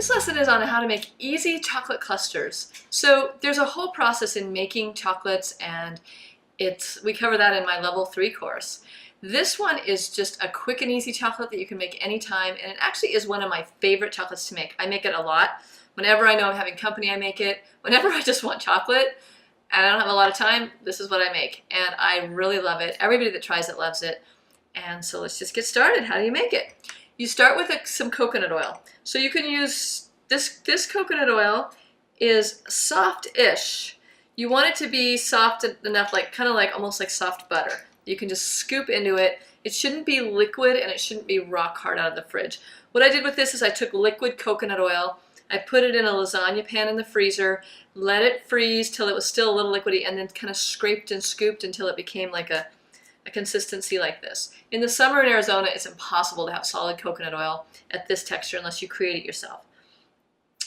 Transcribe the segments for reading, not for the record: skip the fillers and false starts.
This lesson is on how to make easy chocolate clusters. So there's a whole process in making chocolates, and we cover that in my level 3 course. This one is just a quick and easy chocolate that you can make anytime, and it actually is one of my favorite chocolates to make. I make it a lot. Whenever I know I'm having company, I make it. Whenever I just want chocolate and I don't have a lot of time, this is what I make, and I really love it. Everybody that tries it loves it. And so let's just get started. How do you make it? You start with some coconut oil. So you can use this coconut oil is soft-ish. You want it to be soft enough, like kind of like almost like soft butter. You can just scoop into it. It shouldn't be liquid and it shouldn't be rock hard out of the fridge. What I did with this is I took liquid coconut oil, I put it in a lasagna pan in the freezer, let it freeze till it was still a little liquidy, and then kind of scraped and scooped until it became like a consistency like this. In the summer in Arizona, it's impossible to have solid coconut oil at this texture unless you create it yourself.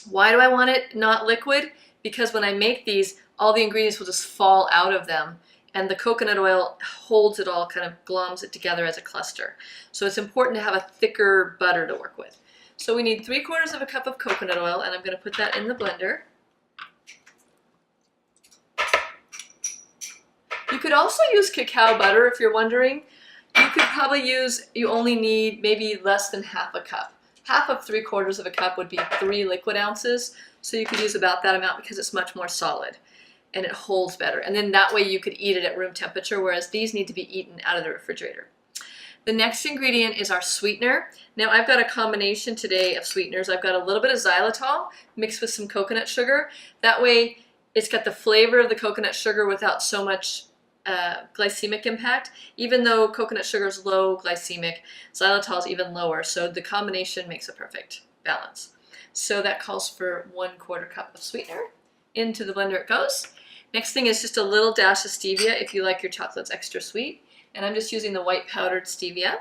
Why do I want it not liquid? Because when I make these, all the ingredients will just fall out of them, and the coconut oil holds it all, kind of gloms it together as a cluster. So it's important to have a thicker butter to work with. So we need 3/4 of a cup of coconut oil, and I'm going to put that in the blender. You could also use cacao butter if you're wondering. You could probably you only need maybe less than half a cup. Half of 3/4 of a cup would be 3 liquid ounces, so you could use about that amount because it's much more solid and it holds better. And then that way you could eat it at room temperature, whereas these need to be eaten out of the refrigerator. The next ingredient is our sweetener. Now I've got a combination today of sweeteners. I've got a little bit of xylitol mixed with some coconut sugar. That way it's got the flavor of the coconut sugar without so much glycemic impact. Even though coconut sugar is low glycemic, xylitol is even lower, so the combination makes a perfect balance. So that calls for 1/4 cup of sweetener. Into the blender it goes. Next thing is just a little dash of stevia if you like your chocolates extra sweet, and I'm just using the white powdered stevia.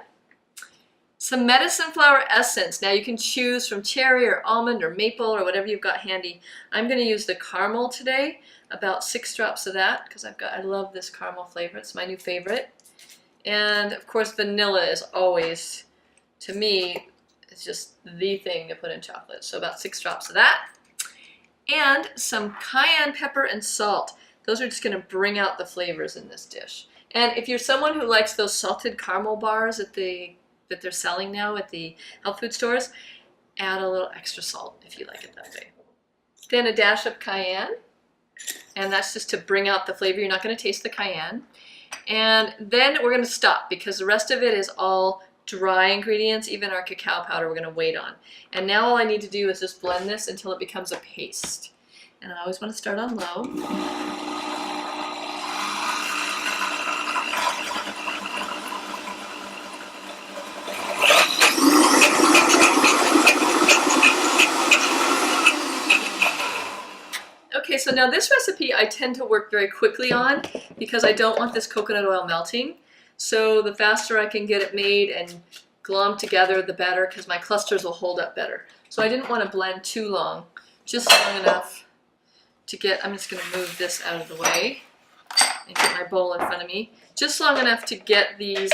Some medicine flower essence. Now you can choose from cherry or almond or maple or whatever you've got handy. I'm going to use the caramel today, about 6 drops of that, because I love this caramel flavor. It's my new favorite. And of course vanilla is always, to me, it's just the thing to put in chocolate. So about 6 drops of that. And some cayenne pepper and salt. Those are just going to bring out the flavors in this dish. And if you're someone who likes those salted caramel bars that they're selling now at the health food stores, add a little extra salt if you like it that way. Then a dash of cayenne, and that's just to bring out the flavor. You're not going to taste the cayenne. And then we're going to stop because the rest of it is all dry ingredients. Even our cacao powder we're going to wait on. And now all I need to do is just blend this until it becomes a paste. And I always want to start on low. Okay, so now this recipe I tend to work very quickly on because I don't want this coconut oil melting. So the faster I can get it made and glom together, the better, because my clusters will hold up better. So I didn't want to blend too long, just long enough to get, I'm just going to move this out of the way and get my bowl in front of me. Just long enough to get these,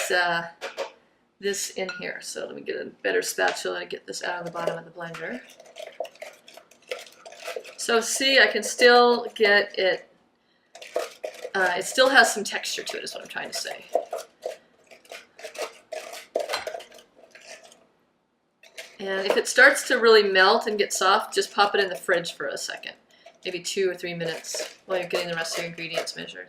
this in here. So let me get a better spatula to get this out of the bottom of the blender. So see, I can still get it, it still has some texture to it is what I'm trying to say. And if it starts to really melt and get soft, just pop it in the fridge for a second. Maybe 2 or 3 minutes while you're getting the rest of your ingredients measured.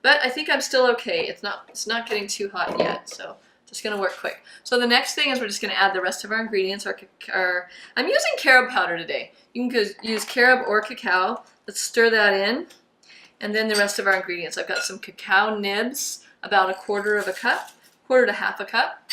But I think I'm still okay. It's not getting too hot yet, so just going to work quick. So the next thing is we're just going to add the rest of our ingredients. I'm using carob powder today. You can use carob or cacao. Let's stir that in. And then the rest of our ingredients. I've got some cacao nibs, about 1/4 cup, 1/4 to 1/2 cup,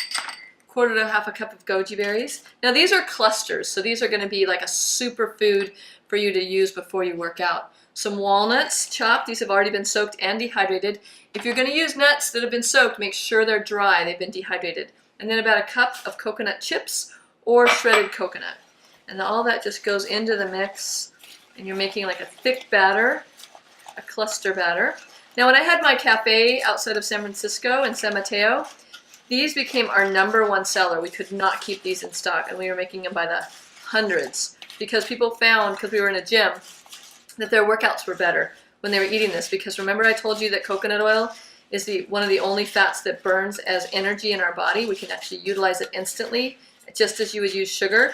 1/4 to 1/2 cup of goji berries. Now these are clusters, so these are going to be like a superfood for you to use before you work out. Some walnuts chopped. These have already been soaked and dehydrated. If you're going to use nuts that have been soaked, make sure they're dry. They've been dehydrated. And then about 1 cup of coconut chips or shredded coconut. And all that just goes into the mix, and you're making like a thick batter, a cluster batter. Now when I had my cafe outside of San Francisco in San Mateo, these became our #1 seller. We could not keep these in stock, and we were making them by the hundreds. because people found, because we were in a gym, that their workouts were better when they were eating this. Because remember I told you that coconut oil is one of the only fats that burns as energy in our body. We can actually utilize it instantly, just as you would use sugar.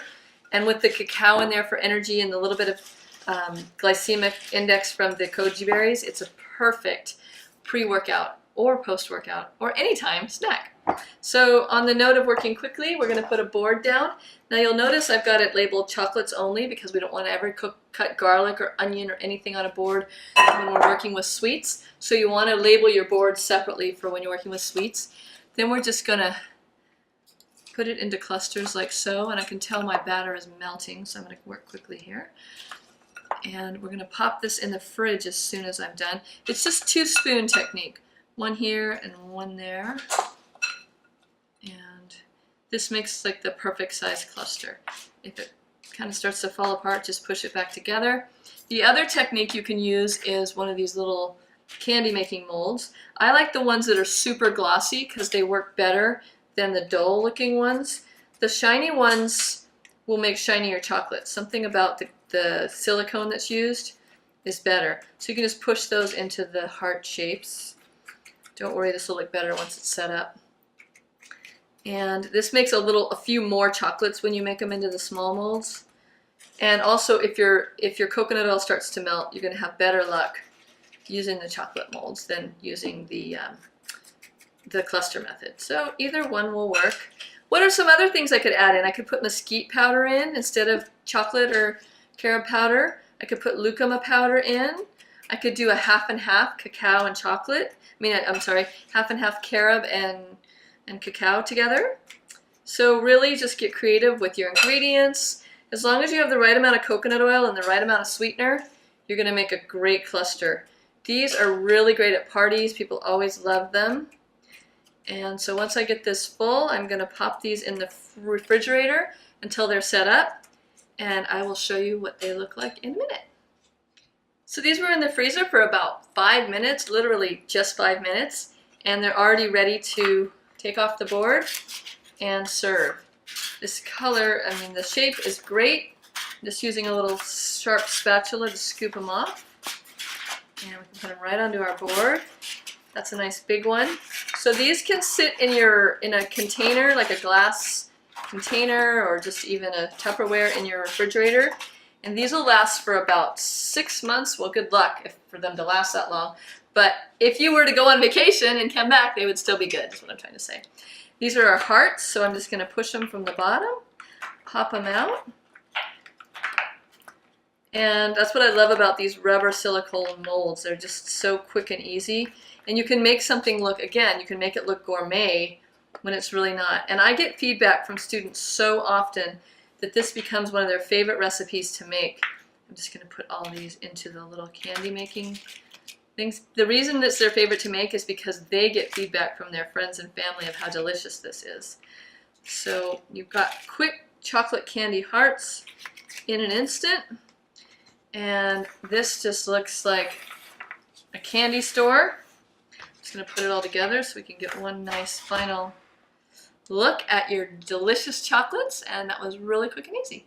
And with the cacao in there for energy and the little bit of glycemic index from the goji berries, it's a perfect pre-workout or post-workout or anytime snack. So on the note of working quickly, we're going to put a board down. Now you'll notice I've got it labeled chocolates only because we don't want to ever cut garlic or onion or anything on a board when we're working with sweets. So you want to label your board separately for when you're working with sweets. Then we're just going to put it into clusters like so, and I can tell my batter is melting, so I'm going to work quickly here. And we're going to pop this in the fridge as soon as I'm done. It's just 2-spoon technique. One here and one there. And this makes like the perfect size cluster. If it kind of starts to fall apart, just push it back together. The other technique you can use is one of these little candy making molds. I like the ones that are super glossy because they work better than the dull looking ones. The shiny ones will make shinier chocolate. Something about the silicone that's used is better. So you can just push those into the heart shapes. Don't worry, this will look better once it's set up. And this makes a few more chocolates when you make them into the small molds. And also if your coconut oil starts to melt, you're going to have better luck using the chocolate molds than using the cluster method. So either one will work. What are some other things I could add in? I could put mesquite powder in instead of chocolate or carob powder. I could put lucuma powder in. I could do a half and half cacao and chocolate. I'm sorry, half and half carob and cacao together. So really just get creative with your ingredients. As long as you have the right amount of coconut oil and the right amount of sweetener, you're going to make a great cluster. These are really great at parties. People always love them. And so once I get this full, I'm going to pop these in the refrigerator until they're set up, and I will show you what they look like in a minute. So these were in the freezer for about 5 minutes, literally just 5 minutes, and they're already ready to take off the board and serve. This color, the shape is great. I'm just using a little sharp spatula to scoop them off. And we can put them right onto our board. That's a nice big one. So these can sit in a container, like a glass container, or just even a Tupperware in your refrigerator. And these will last for about 6 months. Well, good luck for them to last that long. But if you were to go on vacation and come back, they would still be good, is what I'm trying to say. These are our hearts, so I'm just going to push them from the bottom, pop them out. And that's what I love about these rubber silicone molds. They're just so quick and easy. And you can make something look, again, you can make it look gourmet when it's really not. And I get feedback from students so often that this becomes one of their favorite recipes to make. I'm just going to put all these into the little candy making things. The reason it's their favorite to make is because they get feedback from their friends and family of how delicious this is. So you've got quick chocolate candy hearts in an instant. And this just looks like a candy store. Just going to put it all together so we can get one nice final look at your delicious chocolates, and that was really quick and easy.